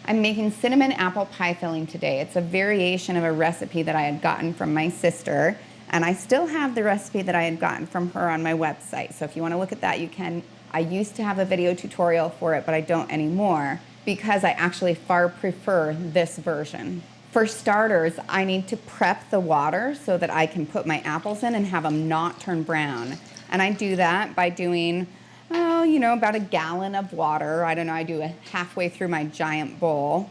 I'm making cinnamon apple pie filling today. It's a variation of a recipe that I had gotten from my sister, and I still have the recipe that I had gotten from her on my website. So if you want to look at that, you can. I used to have a video tutorial for it, but I don't anymore because I actually far prefer this version. For starters, I need to prep the water so that I can put my apples in and have them not turn brown. And I do that by doing, about a gallon of water. I don't know, I do it halfway through my giant bowl.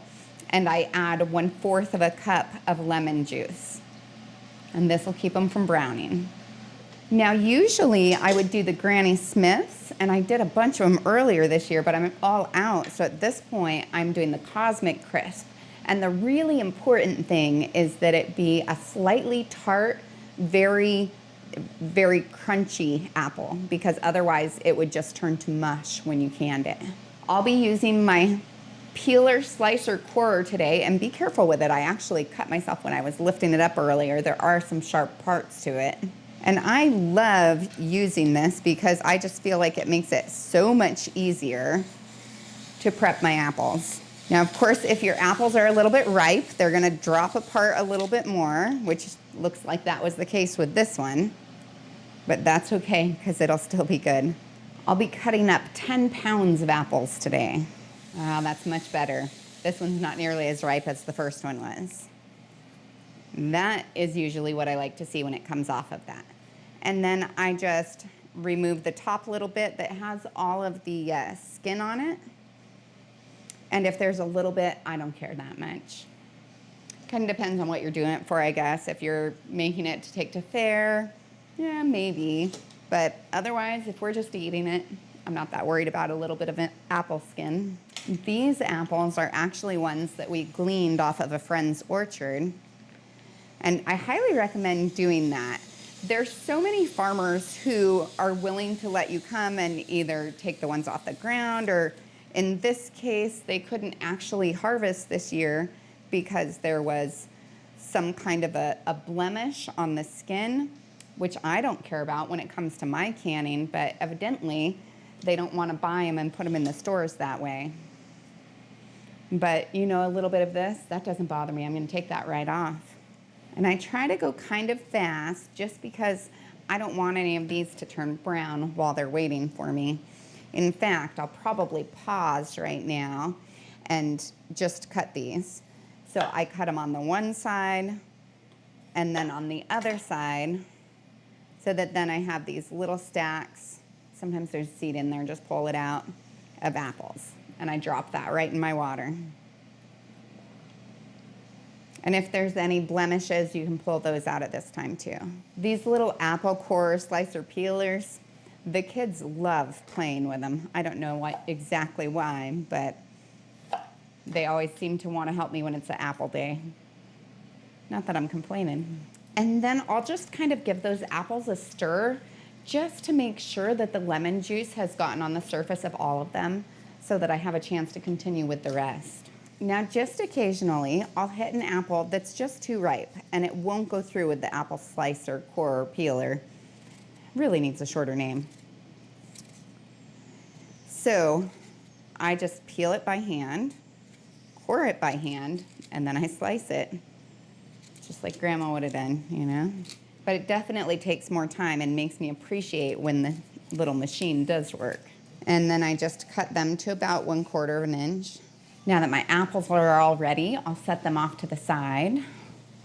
And I add 1/4 of a cup of lemon juice. And this will keep them from browning. Now, usually I would do the Granny Smiths, and I did a bunch of them earlier this year, but I'm all out. So at this point, I'm doing the Cosmic Crisp. And the really important thing is that it be a slightly tart, very, very crunchy apple, because otherwise it would just turn to mush when you canned it. I'll be using my peeler, slicer, corer today, and be careful with it. I actually cut myself when I was lifting it up earlier. There are some sharp parts to it. And I love using this because I just feel like it makes it so much easier to prep my apples. Now, of course, if your apples are a little bit ripe, they're gonna drop apart a little bit more, which looks like that was the case with this one. But that's okay, because it'll still be good. I'll be cutting up 10 pounds of apples today. Oh, that's much better. This one's not nearly as ripe as the first one was. That is usually what I like to see when it comes off of that. And then I just remove the top little bit that has all of the skin on it. And if there's a little bit, I don't care that much. Kind of depends on what you're doing it for, I guess. If you're making it to take to fair, yeah, maybe. But otherwise, if we're just eating it, I'm not that worried about a little bit of apple skin. These apples are actually ones that we gleaned off of a friend's orchard. And I highly recommend doing that. There's so many farmers who are willing to let you come and either take the ones off the ground, or in this case, they couldn't actually harvest this year because there was some kind of a blemish on the skin, which I don't care about when it comes to my canning, but evidently they don't want to buy them and put them in the stores that way. But a little bit of this, that doesn't bother me. I'm going to take that right off. And I try to go kind of fast just because I don't want any of these to turn brown while they're waiting for me. In fact, I'll probably pause right now and just cut these. So I cut them on the one side and then on the other side, so that then I have these little stacks. Sometimes there's seed in there, just pull it out, of apples. And I drop that right in my water. And if there's any blemishes, you can pull those out at this time too. These little apple core slicer peelers, the kids love playing with them. I don't know exactly why, but they always seem to want to help me when it's an apple day. Not that I'm complaining. And then I'll just kind of give those apples a stir just to make sure that the lemon juice has gotten on the surface of all of them so that I have a chance to continue with the rest. Now, just occasionally, I'll hit an apple that's just too ripe, and it won't go through with the apple slicer, corer, peeler. Really needs a shorter name. So I just peel it by hand, core it by hand, and then I slice it, just like Grandma would have done, But it definitely takes more time and makes me appreciate when the little machine does work. And then I just cut them to about 1/4 of an inch. Now that my apples are all ready, I'll set them off to the side.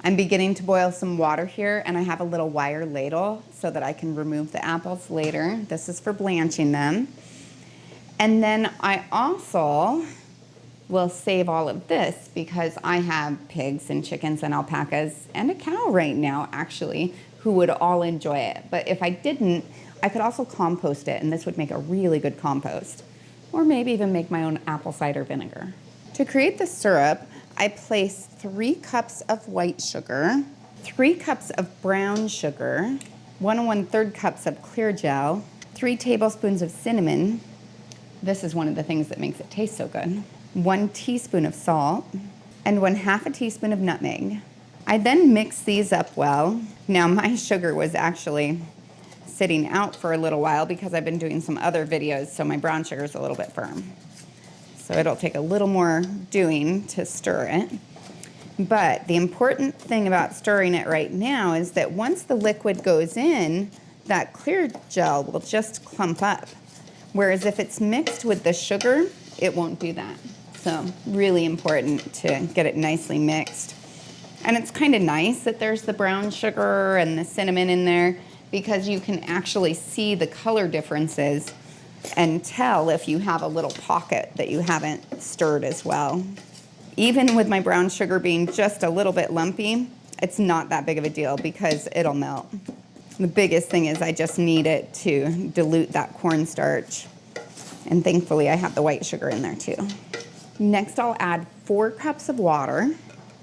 I'm beginning to boil some water here, and I have a little wire ladle so that I can remove the apples later. This is for blanching them. And then I also will save all of this because I have pigs and chickens and alpacas and a cow right now, actually, who would all enjoy it. But if I didn't, I could also compost it, and this would make a really good compost. Or maybe even make my own apple cider vinegar. To create the syrup, I place 3 cups of white sugar, 3 cups of brown sugar, 1 1/3 cups of clear gel, 3 tablespoons of cinnamon. This is one of the things that makes it taste so good. 1 teaspoon of salt, and 1/2 teaspoon of nutmeg. I then mix these up well. Now, my sugar was actually sitting out for a little while because I've been doing some other videos, so my brown sugar is a little bit firm. So it'll take a little more doing to stir it. But the important thing about stirring it right now is that once the liquid goes in, that clear gel will just clump up. Whereas if it's mixed with the sugar, it won't do that. So really important to get it nicely mixed. And it's kind of nice that there's the brown sugar and the cinnamon in there because you can actually see the color differences and tell if you have a little pocket that you haven't stirred as well. Even with my brown sugar being just a little bit lumpy, it's not that big of a deal because it'll melt. The biggest thing is I just need it to dilute that cornstarch. And thankfully I have the white sugar in there too. Next I'll add 4 cups of water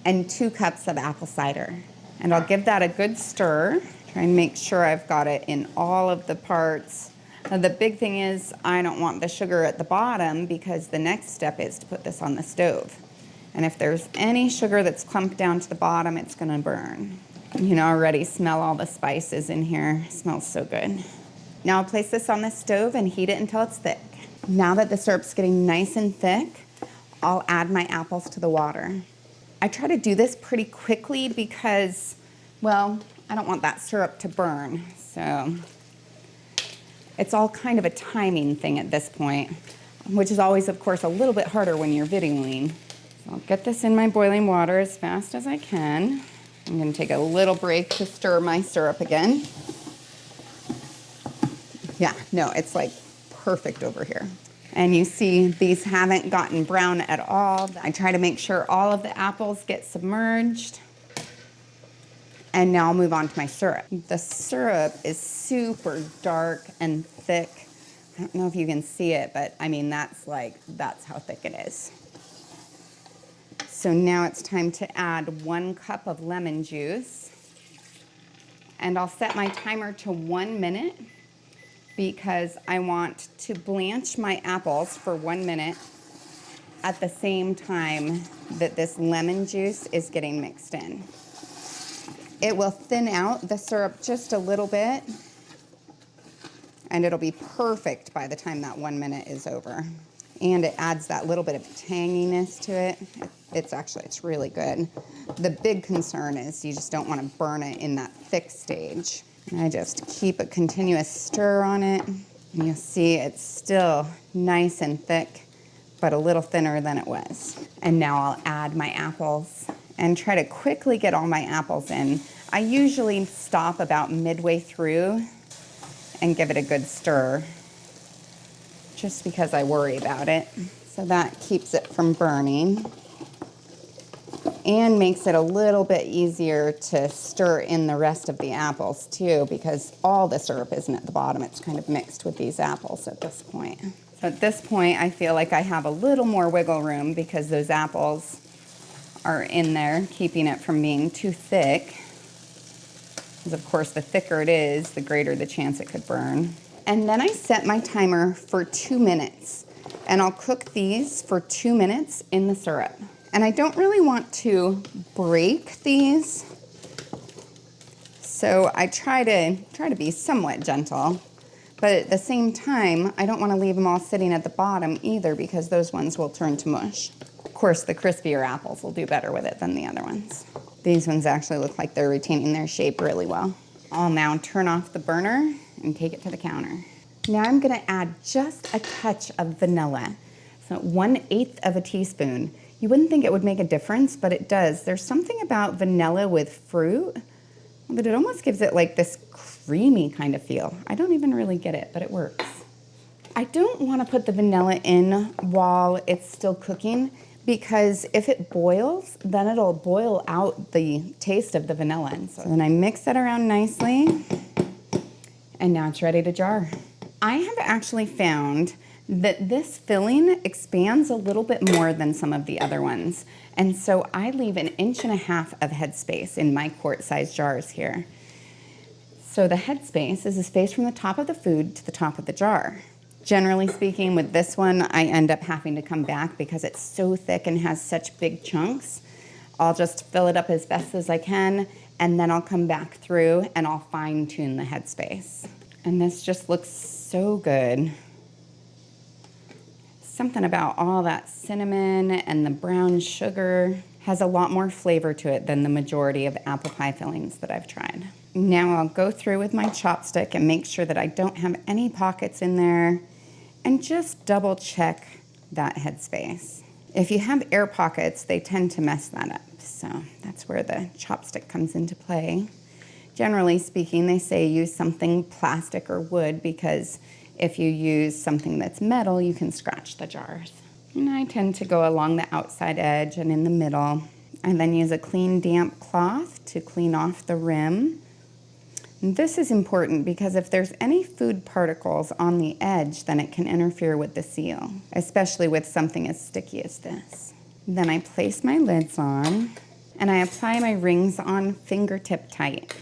and 2 cups of apple cider. And I'll give that a good stir. Try and make sure I've got it in all of the parts. Now, the big thing is I don't want the sugar at the bottom because the next step is to put this on the stove. And if there's any sugar that's clumped down to the bottom, it's gonna burn. You can already smell all the spices in here. It smells so good. Now I'll place this on the stove and heat it until it's thick. Now that the syrup's getting nice and thick, I'll add my apples to the water. I try to do this pretty quickly because, well, I don't want that syrup to burn. So it's all kind of a timing thing at this point, which is always, of course, a little bit harder when you're videoing. So I'll get this in my boiling water as fast as I can. I'm gonna take a little break to stir my syrup again. Yeah, no, it's like perfect over here. And you see these haven't gotten brown at all. I try to make sure all of the apples get submerged. And now I'll move on to my syrup. The syrup is super dark and thick. I don't know if you can see it, but I mean, that's how thick it is. So now it's time to add 1 cup of lemon juice. And I'll set my timer to 1 minute because I want to blanch my apples for 1 minute at the same time that this lemon juice is getting mixed in. It will thin out the syrup just a little bit, and it'll be perfect by the time that 1 minute is over. And it adds that little bit of tanginess to it. It's really good. The big concern is you just don't want to burn it in that thick stage. And I just keep a continuous stir on it. And you'll see it's still nice and thick, but a little thinner than it was. And now I'll add my apples and try to quickly get all my apples in. I usually stop about midway through and give it a good stir, just because I worry about it. So that keeps it from burning and makes it a little bit easier to stir in the rest of the apples too, because all the syrup isn't at the bottom. It's kind of mixed with these apples at this point. So at this point, I feel like I have a little more wiggle room because those apples are in there, keeping it from being too thick. Because of course, the thicker it is, the greater the chance it could burn. And then I set my timer for 2 minutes, and I'll cook these for 2 minutes in the syrup. And I don't really want to break these, so I try to be somewhat gentle. But at the same time, I don't want to leave them all sitting at the bottom either because those ones will turn to mush. Of course, the crispier apples will do better with it than the other ones. These ones actually look like they're retaining their shape really well. I'll now turn off the burner and take it to the counter. Now I'm gonna add just a touch of vanilla. So 1/8 of a teaspoon. You wouldn't think it would make a difference, but it does. There's something about vanilla with fruit that it almost gives it like this creamy kind of feel. I don't even really get it, but it works. I don't wanna put the vanilla in while it's still cooking because if it boils, then it'll boil out the taste of the vanilla. And so then I mix it around nicely, and now it's ready to jar. I have actually found that this filling expands a little bit more than some of the other ones. And so I leave 1.5 inches of headspace in my quart-sized jars here. So the headspace is the space from the top of the food to the top of the jar. Generally speaking, with this one, I end up having to come back because it's so thick and has such big chunks. I'll just fill it up as best as I can, and then I'll come back through and I'll fine-tune the headspace. And this just looks so good. Something about all that cinnamon and the brown sugar has a lot more flavor to it than the majority of apple pie fillings that I've tried. Now I'll go through with my chopstick and make sure that I don't have any pockets in there and just double check that headspace. If you have air pockets, they tend to mess that up. So that's where the chopstick comes into play. Generally speaking, they say use something plastic or wood because if you use something that's metal, you can scratch the jars. And I tend to go along the outside edge and in the middle. I then use a clean, damp cloth to clean off the rim. And this is important because if there's any food particles on the edge, then it can interfere with the seal, especially with something as sticky as this. Then I place my lids on and I apply my rings on fingertip tight.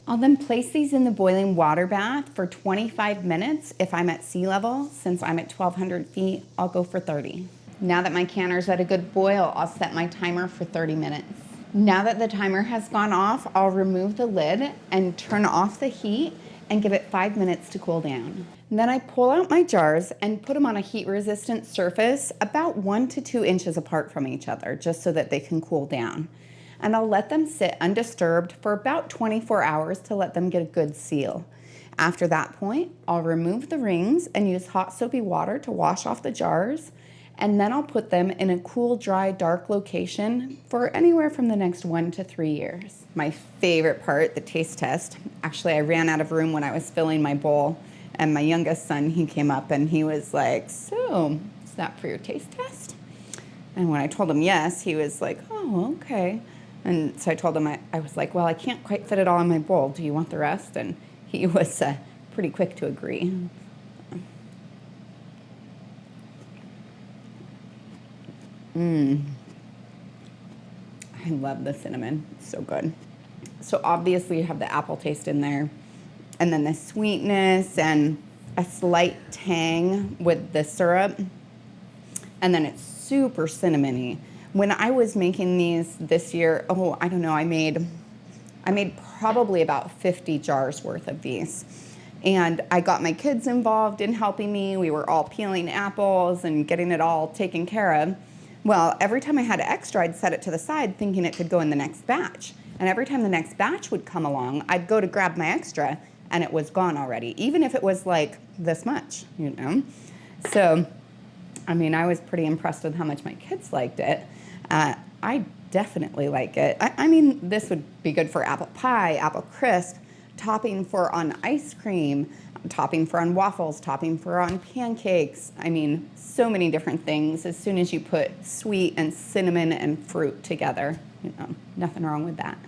I'll then place these in the boiling water bath for 25 minutes if I'm at sea level. Since I'm at 1,200 feet, I'll go for 30. Now that my canner's at a good boil, I'll set my timer for 30 minutes. Now that the timer has gone off, I'll remove the lid and turn off the heat and give it 5 minutes to cool down. And then I pull out my jars and put them on a heat-resistant surface about 1 to 2 inches apart from each other, just so that they can cool down. And I'll let them sit undisturbed for about 24 hours to let them get a good seal. After that point, I'll remove the rings and use hot soapy water to wash off the jars, and then I'll put them in a cool, dry, dark location for anywhere from the next 1 to 3 years. My favorite part, the taste test. Actually, I ran out of room when I was filling my bowl, and my youngest son, he came up and he was like, "So, is that for your taste test?" And when I told him yes, he was like, "Oh, okay." And so I told him, I was like, "Well, I can't quite fit it all in my bowl. Do you want the rest?" And he was pretty quick to agree. I love the cinnamon. It's so good. So obviously you have the apple taste in there, and then the sweetness and a slight tang with the syrup, and then it's super cinnamony. When I was making these this year, I don't know, I made probably about 50 jars worth of these. And I got my kids involved in helping me. We were all peeling apples and getting it all taken care of. Well, every time I had extra, I'd set it to the side thinking it could go in the next batch. And every time the next batch would come along, I'd go to grab my extra and it was gone already, even if it was like this much, you know? So, I mean, I was pretty impressed with how much my kids liked it. I definitely like it. I mean, this would be good for apple pie, apple crisp, topping for on ice cream, topping for on waffles, topping for on pancakes. I mean, so many different things as soon as you put sweet and cinnamon and fruit together. You know, nothing wrong with that.